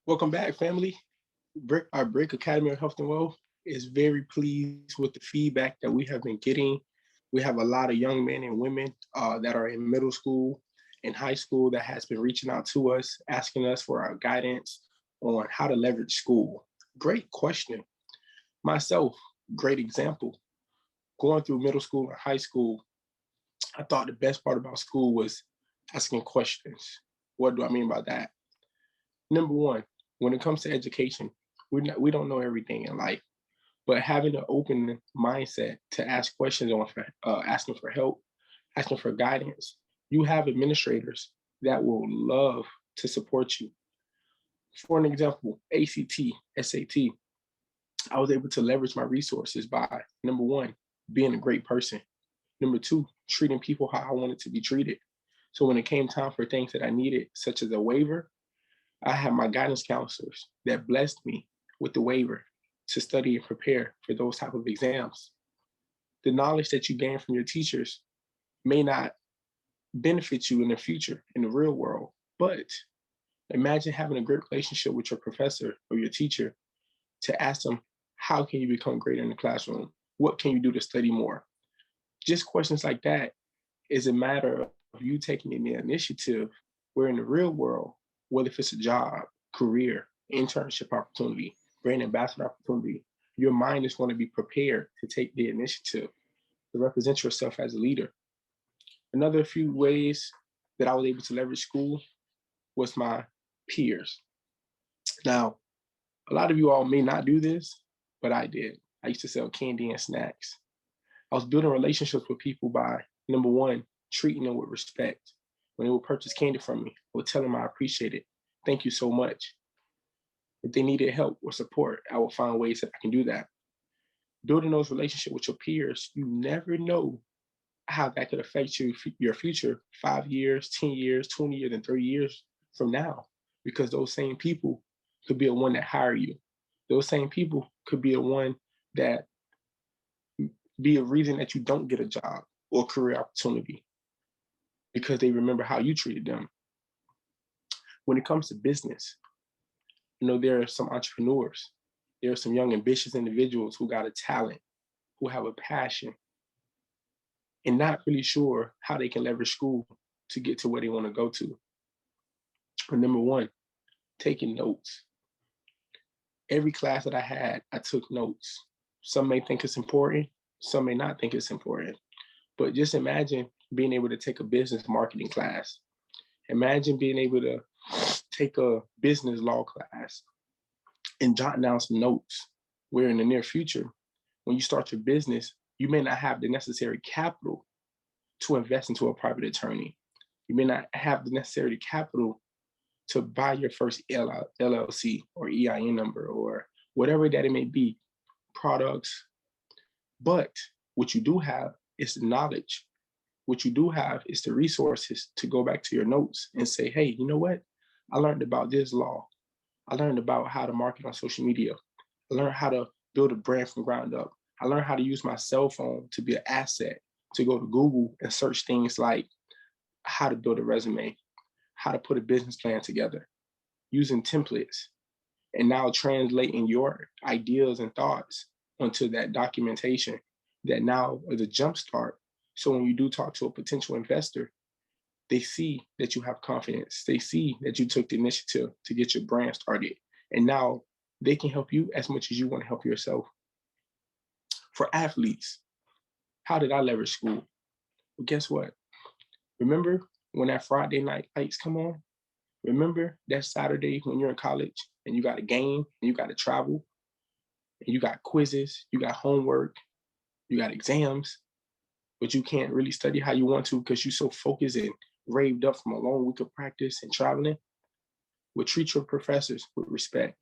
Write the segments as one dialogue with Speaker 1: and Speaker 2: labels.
Speaker 1: Welcome back, family. Our Brick Academy of Health and Wealth is very pleased with the feedback that we have been getting. We have a lot of young men and women that are in middle school and high school that has been reaching out to us, asking us for our guidance on how to leverage school. Great question. Myself, great example. Going through middle school and high school, I thought the best part about school was asking questions. What do I mean by that? Number one, when it comes to education, we don't know everything in life, but having an open mindset to ask questions on asking for help, asking for guidance, you have administrators that will love to support you. For an example, ACT, SAT, I was able to leverage my resources by number one, being a great person. Number two, treating people how I wanted to be treated. So when it came time for things that I needed, such as a waiver, I had my guidance counselors that blessed me with the waiver to study and prepare for those type of exams. The knowledge that you gain from your teachers may not benefit you in the future in the real world, but imagine having a great relationship with your professor or your teacher to ask them, how can you become greater in the classroom? What can you do to study more? Just questions like that is a matter of you taking the initiative where in the real world, whether if it's a job, career, internship opportunity, brand ambassador opportunity, your mind is going to be prepared to take the initiative to represent yourself as a leader. Another few ways that I was able to leverage school was my peers. Now, a lot of you all may not do this, but I did. I used to sell candy and snacks. I was building relationships with people by number one, treating them with respect. When they would purchase candy from me, I would tell them I appreciate it. Thank you so much. If they needed help or support, I would find ways that I can do that. Building those relationships with your peers, you never know how that could affect your future 5 years, 10 years, 20 years, and 30 years from now. Because those same people could be the one that hire you. Those same people could be the one that be a reason that you don't get a job or career opportunity because they remember how you treated them. When it comes to business, there are some entrepreneurs, there are some young, ambitious individuals who got a talent, who have a passion, and not really sure how they can leverage school to get to where they want to go to. But number one, taking notes. Every class that I had, I took notes. Some may think it's important, some may not think it's important. But just imagine being able to take a business marketing class. Imagine being able to take a business law class and jot down some notes where in the near future, when you start your business, you may not have the necessary capital to invest into a private attorney. You may not have the necessary capital to buy your first LLC or EIN number or whatever that it may be, products. But what you do have is the knowledge. What you do have is the resources to go back to your notes and say, hey, you know what? I learned about this law. I learned about how to market on social media. I learned how to build a brand from ground up. I learned how to use my cell phone to be an asset, to go to Google and search things like how to build a resume, how to put a business plan together, using templates, and now translating your ideas and thoughts onto that documentation that now is a jump start. So when you do talk to a potential investor, they see that you have confidence. They see that you took the initiative to get your brand started. And now they can help you as much as you want to help yourself. For athletes, how did I leverage school? Well, guess what? Remember when that Friday night lights come on? Remember that Saturday when you're in college and you got a game and you got to travel and you got quizzes, you got homework, you got exams, but you can't really study how you want to because you're so focused and raved up from a long week of practice and traveling? Well, treat your professors with respect.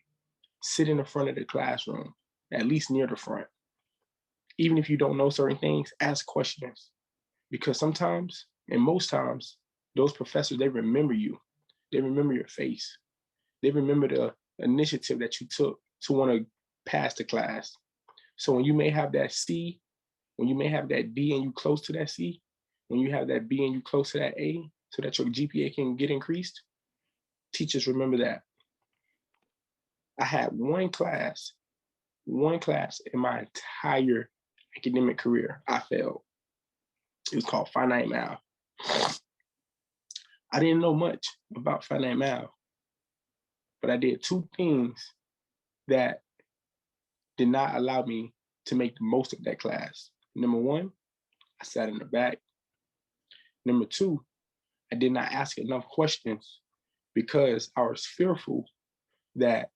Speaker 1: Sit in the front of the classroom, at least near the front. Even if you don't know certain things, ask questions. Because sometimes, and most times, those professors, they remember you. They remember your face. They remember the initiative that you took to want to pass the class. So when you may have that C, when you may have that D and you close to that C, when you have that B and you close to that A, so that your GPA can get increased, teachers remember that. I had one class in my entire academic career I failed. It was called finite math. I didn't know much about finite math, but I did two things that did not allow me to make the most of that class. Number one, I sat in the back. Number two, I did not ask enough questions because I was fearful that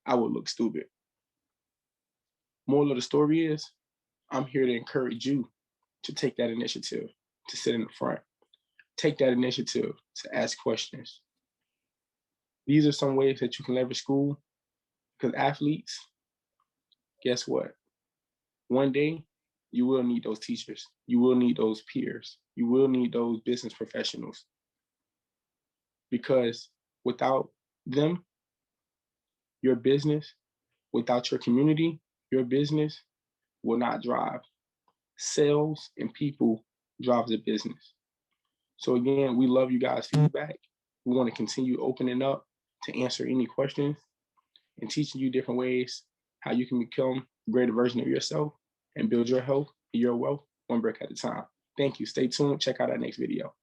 Speaker 1: I would look stupid. Moral of the story is, I'm here to encourage you to take that initiative, to sit in the front. Take that initiative to ask questions. These are some ways that you can leverage school, because athletes, guess what? One day, you will need those teachers. You will need those peers. You will need those business professionals. Because without them, your business, without your community, your business will not drive. Sales and people drives a business. So again, we love you guys' feedback. We want to continue opening up to answer any questions and teaching you different ways how you can become a greater version of yourself and build your health and your wealth one brick at a time. Thank you. Stay tuned. Check out our next video.